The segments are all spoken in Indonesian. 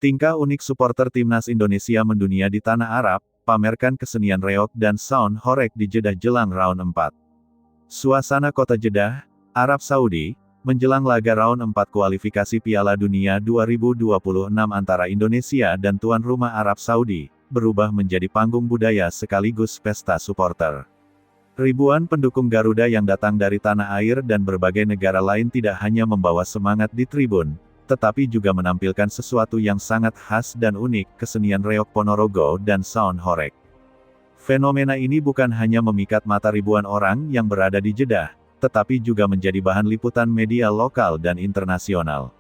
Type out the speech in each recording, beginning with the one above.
Tingkah unik supporter timnas Indonesia mendunia di tanah Arab, pamerkan kesenian reog dan sound horeg di Jeddah jelang round 4. Suasana kota Jeddah, Arab Saudi, menjelang laga round 4 kualifikasi Piala Dunia 2026 antara Indonesia dan tuan rumah Arab Saudi, berubah menjadi panggung budaya sekaligus pesta supporter. Ribuan pendukung Garuda yang datang dari tanah air dan berbagai negara lain tidak hanya membawa semangat di tribun, tetapi juga menampilkan sesuatu yang sangat khas dan unik, kesenian reog Ponorogo dan sound horeg. Fenomena ini bukan hanya memikat mata ribuan orang yang berada di Jeddah, tetapi juga menjadi bahan liputan media lokal dan internasional.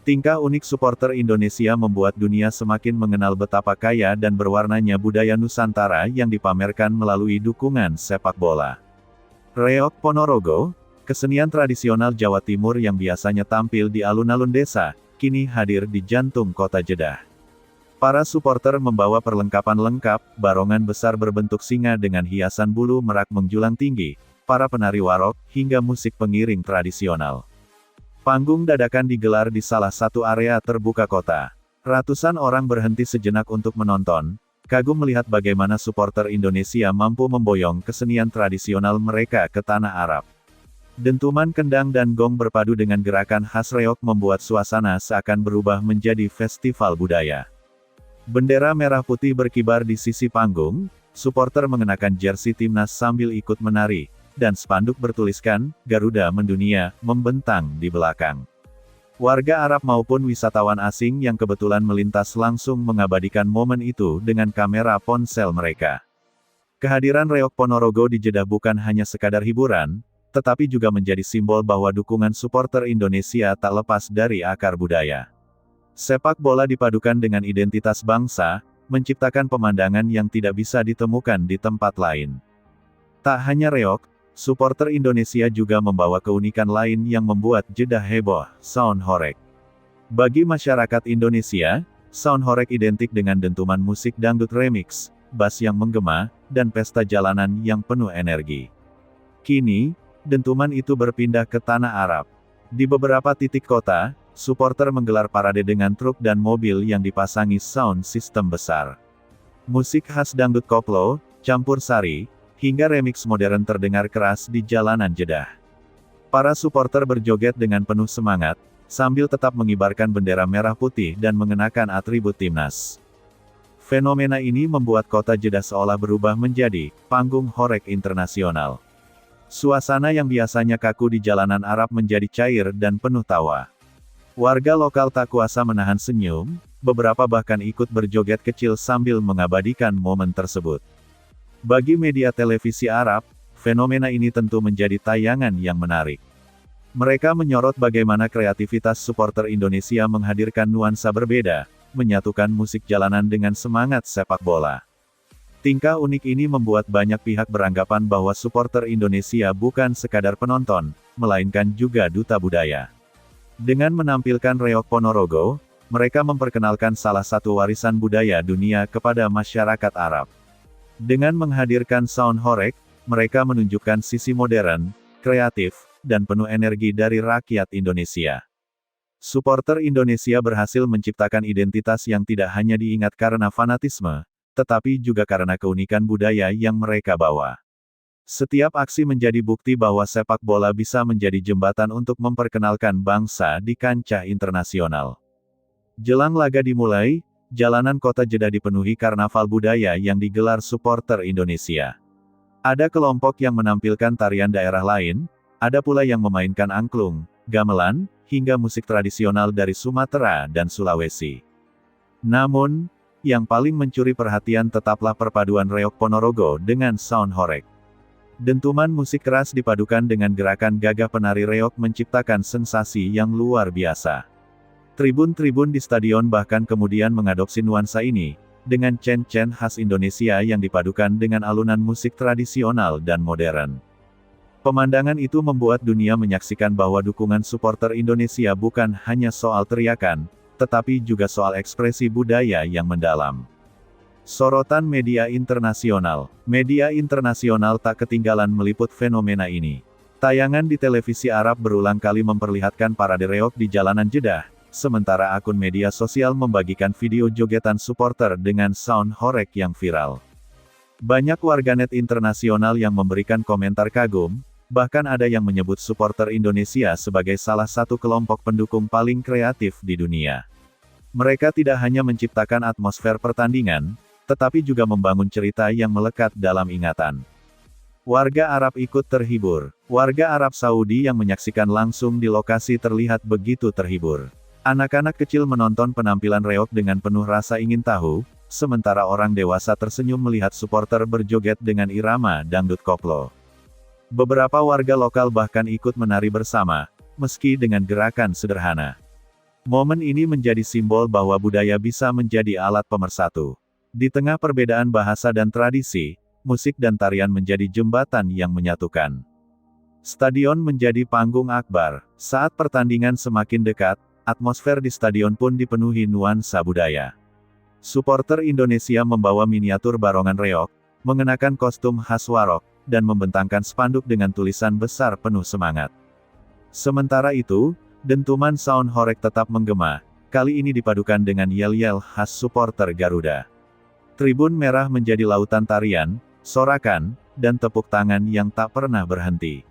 Tingkah unik supporter Indonesia membuat dunia semakin mengenal betapa kaya dan berwarnanya budaya Nusantara yang dipamerkan melalui dukungan sepak bola. Reog Ponorogo, kesenian tradisional Jawa Timur yang biasanya tampil di alun-alun desa, kini hadir di jantung kota Jeddah. Para supporter membawa perlengkapan lengkap, barongan besar berbentuk singa dengan hiasan bulu merak menjulang tinggi, para penari warok, hingga musik pengiring tradisional. Panggung dadakan digelar di salah satu area terbuka kota. Ratusan orang berhenti sejenak untuk menonton, kagum melihat bagaimana supporter Indonesia mampu memboyong kesenian tradisional mereka ke tanah Arab. Dentuman kendang dan gong berpadu dengan gerakan khas reog membuat suasana seakan berubah menjadi festival budaya. Bendera merah putih berkibar di sisi panggung, supporter mengenakan jersey timnas sambil ikut menari, dan spanduk bertuliskan, Garuda Mendunia, membentang di belakang. Warga Arab maupun wisatawan asing yang kebetulan melintas langsung mengabadikan momen itu dengan kamera ponsel mereka. Kehadiran reog Ponorogo di Jeddah bukan hanya sekadar hiburan, tetapi juga menjadi simbol bahwa dukungan supporter Indonesia tak lepas dari akar budaya. Sepak bola dipadukan dengan identitas bangsa, menciptakan pemandangan yang tidak bisa ditemukan di tempat lain. Tak hanya reog, supporter Indonesia juga membawa keunikan lain yang membuat Jeddah heboh, sound horeg. Bagi masyarakat Indonesia, sound horeg identik dengan dentuman musik dangdut remix, bass yang menggema, dan pesta jalanan yang penuh energi. Kini, dentuman itu berpindah ke tanah Arab. Di beberapa titik kota, supporter menggelar parade dengan truk dan mobil yang dipasangi sound system besar. Musik khas dangdut koplo, campur sari, hingga remix modern terdengar keras di jalanan Jeddah. Para supporter berjoget dengan penuh semangat, sambil tetap mengibarkan bendera merah putih dan mengenakan atribut timnas. Fenomena ini membuat kota Jeddah seolah berubah menjadi panggung horeg internasional. Suasana yang biasanya kaku di jalanan Arab menjadi cair dan penuh tawa. Warga lokal tak kuasa menahan senyum, beberapa bahkan ikut berjoget kecil sambil mengabadikan momen tersebut. Bagi media televisi Arab, fenomena ini tentu menjadi tayangan yang menarik. Mereka menyorot bagaimana kreativitas supporter Indonesia menghadirkan nuansa berbeda, menyatukan musik jalanan dengan semangat sepak bola. Tingkah unik ini membuat banyak pihak beranggapan bahwa supporter Indonesia bukan sekadar penonton, melainkan juga duta budaya. Dengan menampilkan reog Ponorogo, mereka memperkenalkan salah satu warisan budaya dunia kepada masyarakat Arab. Dengan menghadirkan sound horeg, mereka menunjukkan sisi modern, kreatif, dan penuh energi dari rakyat Indonesia. Supporter Indonesia berhasil menciptakan identitas yang tidak hanya diingat karena fanatisme, tetapi juga karena keunikan budaya yang mereka bawa. Setiap aksi menjadi bukti bahwa sepak bola bisa menjadi jembatan untuk memperkenalkan bangsa di kancah internasional. Jelang laga dimulai, jalanan kota Jeddah dipenuhi karnaval budaya yang digelar supporter Indonesia. Ada kelompok yang menampilkan tarian daerah lain, ada pula yang memainkan angklung, gamelan, hingga musik tradisional dari Sumatera dan Sulawesi. Namun, yang paling mencuri perhatian tetaplah perpaduan reog Ponorogo dengan sound horeg. Dentuman musik keras dipadukan dengan gerakan gagah penari reog menciptakan sensasi yang luar biasa. Tribun-tribun di stadion bahkan kemudian mengadopsi nuansa ini, dengan cen-cen khas Indonesia yang dipadukan dengan alunan musik tradisional dan modern. Pemandangan itu membuat dunia menyaksikan bahwa dukungan supporter Indonesia bukan hanya soal teriakan, tetapi juga soal ekspresi budaya yang mendalam. Sorotan media internasional. Media internasional tak ketinggalan meliput fenomena ini. Tayangan di televisi Arab berulang kali memperlihatkan parade reog di jalanan Jeddah, sementara akun media sosial membagikan video jogetan supporter dengan sound horeg yang viral. Banyak warganet internasional yang memberikan komentar kagum, bahkan ada yang menyebut supporter Indonesia sebagai salah satu kelompok pendukung paling kreatif di dunia. Mereka tidak hanya menciptakan atmosfer pertandingan, tetapi juga membangun cerita yang melekat dalam ingatan. Warga Arab ikut terhibur. Warga Arab Saudi yang menyaksikan langsung di lokasi terlihat begitu terhibur. Anak-anak kecil menonton penampilan reog dengan penuh rasa ingin tahu, sementara orang dewasa tersenyum melihat supporter berjoget dengan irama dangdut koplo. Beberapa warga lokal bahkan ikut menari bersama, meski dengan gerakan sederhana. Momen ini menjadi simbol bahwa budaya bisa menjadi alat pemersatu. Di tengah perbedaan bahasa dan tradisi, musik dan tarian menjadi jembatan yang menyatukan. Stadion menjadi panggung akbar. Saat pertandingan semakin dekat, atmosfer di stadion pun dipenuhi nuansa budaya. Supporter Indonesia membawa miniatur barongan reog, mengenakan kostum khas warok, dan membentangkan spanduk dengan tulisan besar penuh semangat. Sementara itu, dentuman sound horeg tetap menggema, kali ini dipadukan dengan yel-yel khas supporter Garuda. Tribun merah menjadi lautan tarian, sorakan, dan tepuk tangan yang tak pernah berhenti.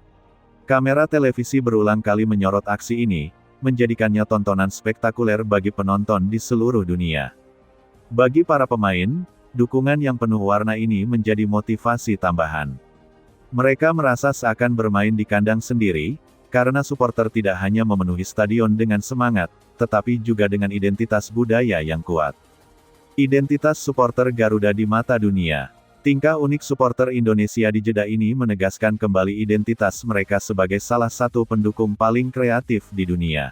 Kamera televisi berulang kali menyorot aksi ini, menjadikannya tontonan spektakuler bagi penonton di seluruh dunia. Bagi para pemain, dukungan yang penuh warna ini menjadi motivasi tambahan. Mereka merasa seakan bermain di kandang sendiri, karena supporter tidak hanya memenuhi stadion dengan semangat, tetapi juga dengan identitas budaya yang kuat. Identitas supporter Garuda di mata dunia. Tingkah unik supporter Indonesia di Jeddah ini menegaskan kembali identitas mereka sebagai salah satu pendukung paling kreatif di dunia.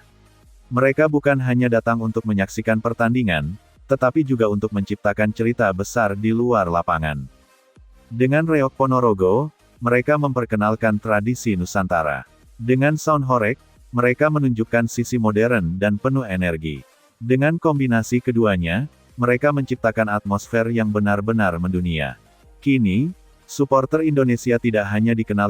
Mereka bukan hanya datang untuk menyaksikan pertandingan, tetapi juga untuk menciptakan cerita besar di luar lapangan. Dengan reog Ponorogo, mereka memperkenalkan tradisi Nusantara. Dengan sound horeg, mereka menunjukkan sisi modern dan penuh energi. Dengan kombinasi keduanya, mereka menciptakan atmosfer yang benar-benar mendunia. Kini, supporter Indonesia tidak hanya dikenal